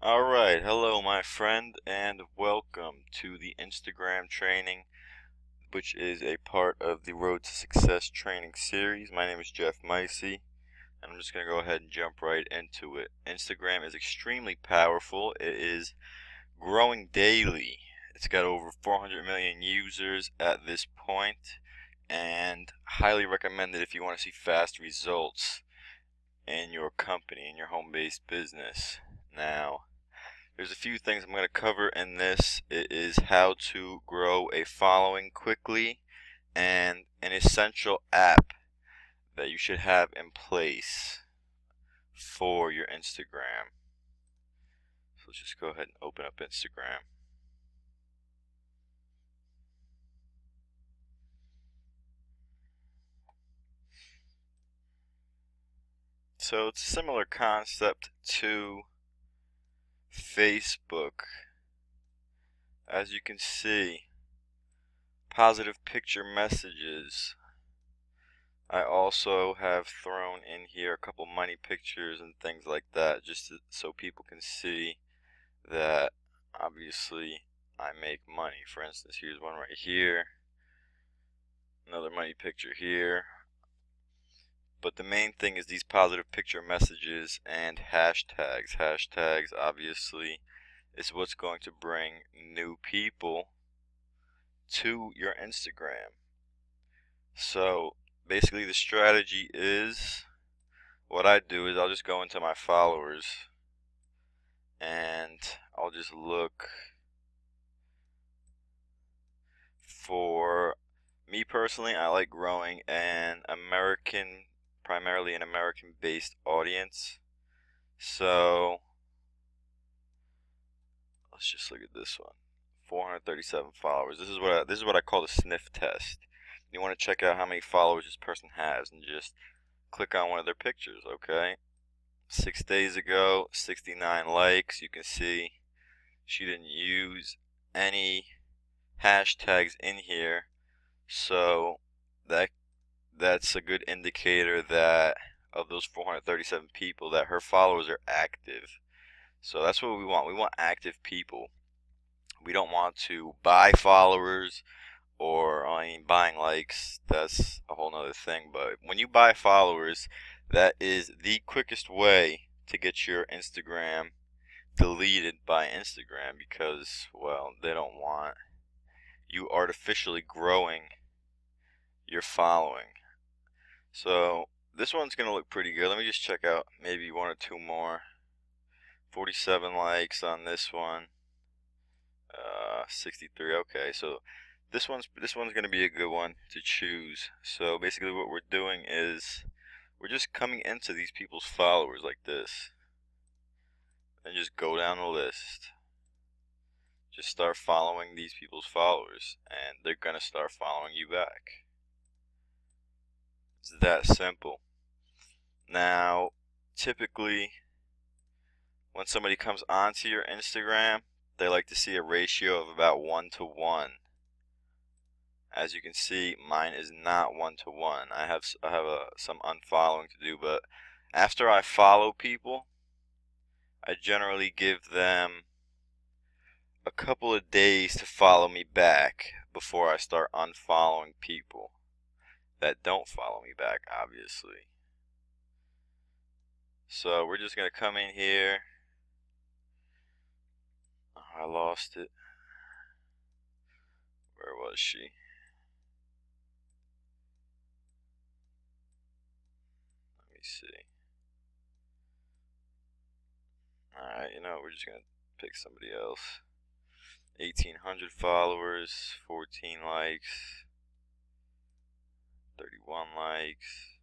Alright, hello my friend, and welcome to the Instagram training, which is a part of the Road to Success training series. My name is Jeff Micey, and I'm just going to go ahead and jump right into it. Instagram is extremely powerful. It is growing daily. It's got over 400 million users at this point, and highly recommended if you want to see fast results in your company, in your home-based business. Now, there's a few things I'm going to cover in this. It is how to grow a following quickly and an essential app that you should have in place for your Instagram. So let's just go ahead and open up Instagram. So it's a similar concept to Facebook. As you can see, positive picture messages. I also have thrown in here a couple money pictures and things like that, just so people can see that obviously I make money. For instance, here's one right here, another money picture here. But the main thing is these positive picture messages and hashtags. Hashtags obviously is what's going to bring new people to your Instagram. So basically the strategy is, what I do is I'll just go into my followers and I'll just look for, me personally, I like growing primarily an American-based audience. So let's just look at this one. 437 followers. This is what I call the sniff test. You want to check out how many followers this person has, and just click on one of their pictures. Okay. 6 days ago, 69 likes. You can see she didn't use any hashtags in here, so that's a good indicator that of those 437 people, that her followers are active. So that's what we want. We want active people. We don't want to buy followers, or buying likes, that's a whole nother thing. But when you buy followers, that is the quickest way to get your Instagram deleted by Instagram, because, well, they don't want you artificially growing your following. So this one's gonna look pretty good. Let me just check out maybe one or two more. 47 likes on this one. 63. Okay, so this one's gonna be a good one to choose. So basically what we're doing is we're just coming into these people's followers like this and just go down the list. Just start following these people's followers and they're gonna start following you back. It's that simple. Now, typically when somebody comes onto your Instagram, they like to see a ratio of about 1 to 1. As you can see, mine is not 1 to 1. I have some unfollowing to do, but after I follow people, I generally give them a couple of days to follow me back before I start unfollowing people that don't follow me back, obviously. So we're just going to come in here. Oh, I lost it. Where was she? Let me see. Alright, we're just going to pick somebody else. 1,800 followers, 14 likes, 31 likes.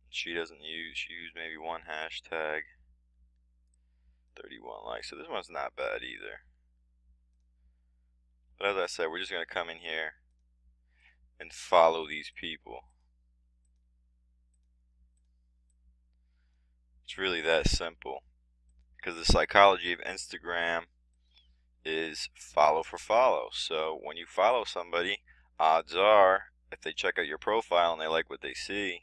She used maybe one hashtag. 31 likes. So this one's not bad either. But as I said, we're just going to come in here and follow these people. It's really that simple. Because the psychology of Instagram is follow for follow. So when you follow somebody, odds are, if they check out your profile and they like what they see,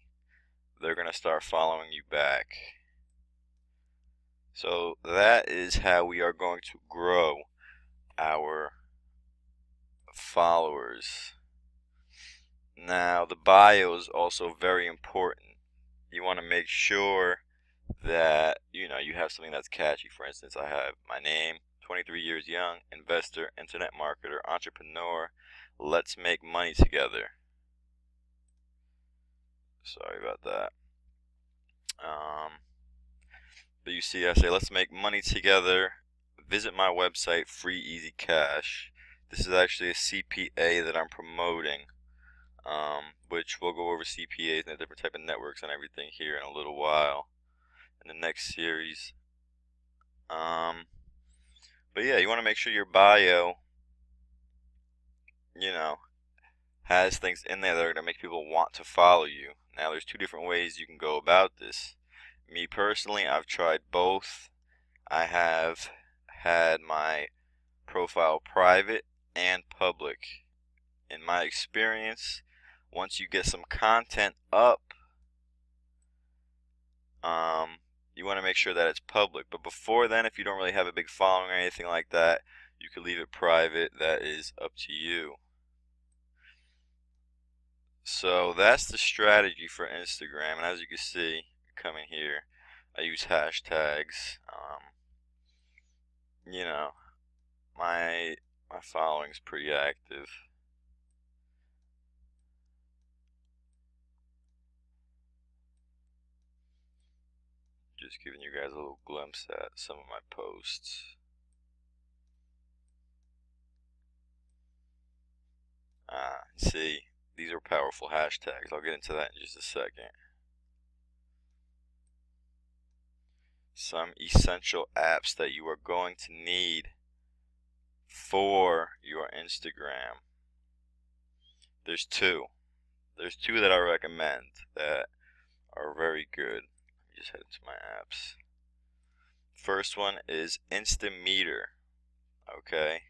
they're going to start following you back. So that is how we are going to grow our followers. Now, the bio is also very important. You want to make sure that you have something that's catchy. For instance, I have my name, 23 years young, investor, internet marketer, entrepreneur. Let's make money together. Sorry about that. But you see, I say let's make money together. Visit my website, Free Easy Cash. This is actually a CPA that I'm promoting, which we'll go over CPAs and the different type of networks and everything here in a little while in the next series. But yeah, you want to make sure your bio, has things in there that are going to make people want to follow you. Now, there's two different ways you can go about this. Me personally, I've tried both. I have had my profile private and public. In my experience, once you get some content up, you want to make sure that it's public. But before then, if you don't really have a big following or anything like that, you can leave it private. That is up to you. So that's the strategy for Instagram. And as you can see, coming here, I use hashtags. My following's pretty active. Just giving you guys a little glimpse at some of my posts. See, these are powerful hashtags. I'll get into that in just a second. Some essential apps that you are going to need for your Instagram. There's two that I recommend that are very good. Let me just head into my apps. First one is Instameter. Okay,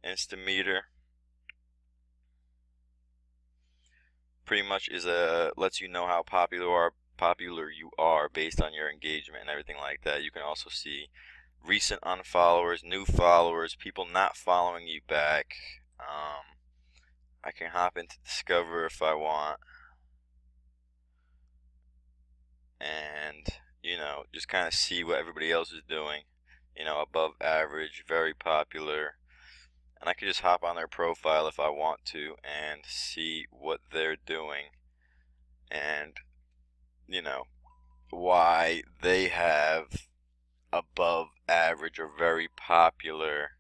Instameter pretty much lets you know how popular you are based on your engagement and everything like that. You can also see recent unfollowers, new followers, people not following you back. I can hop into Discover if I want, and just kind of see what everybody else is doing. Above average, very popular, and I could just hop on their profile if I want to and see what they're doing, and why they have above average or very popular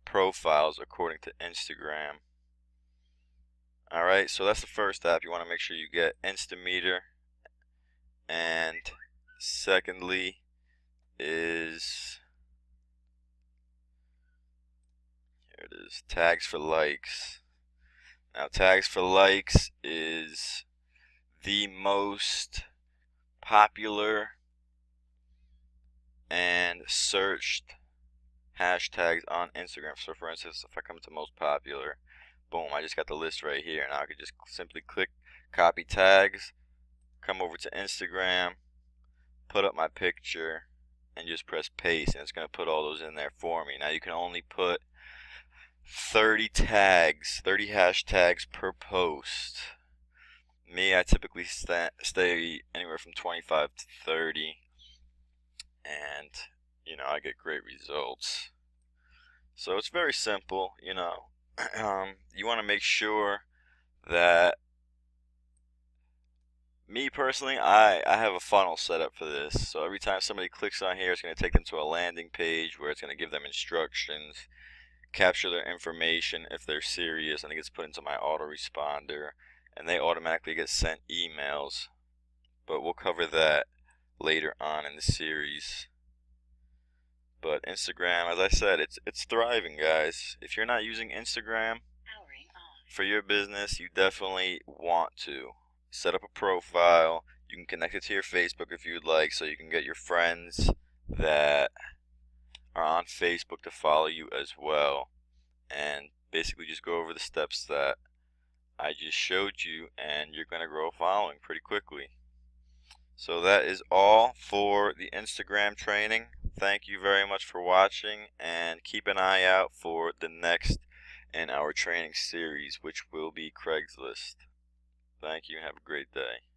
profiles according to Instagram. Alright, so that's the first app. You want to make sure you get Instameter. And secondly is, here it is, Tags for Likes. Now, Tags for Likes is the most popular and searched hashtags on Instagram. So for instance, if I come to most popular, boom, I just got the list right here. Now I could just simply click copy tags, come over to Instagram, put up my picture, and just press paste, and it's going to put all those in there for me. Now you can only put 30 hashtags per post. Me, I typically stay anywhere from 25 to 30, and I get great results. So it's very simple. You want to make sure that, me personally, I have a funnel set up for this. So every time somebody clicks on here, it's going to take them to a landing page where it's going to give them instructions, capture their information if they're serious, and it gets put into my autoresponder, and they automatically get sent emails. But we'll cover that later on in the series. But Instagram, as I said, it's thriving, guys. If you're not using Instagram for your business, you definitely want to set up a profile. You can connect it to your Facebook if you'd like, so you can get your friends that are on Facebook to follow you as well, and basically just go over the steps that I just showed you, and you're going to grow a following pretty quickly. So that is all for the Instagram training. Thank you very much for watching, and keep an eye out for the next in our training series, which will be Craigslist. Thank you and have a great day.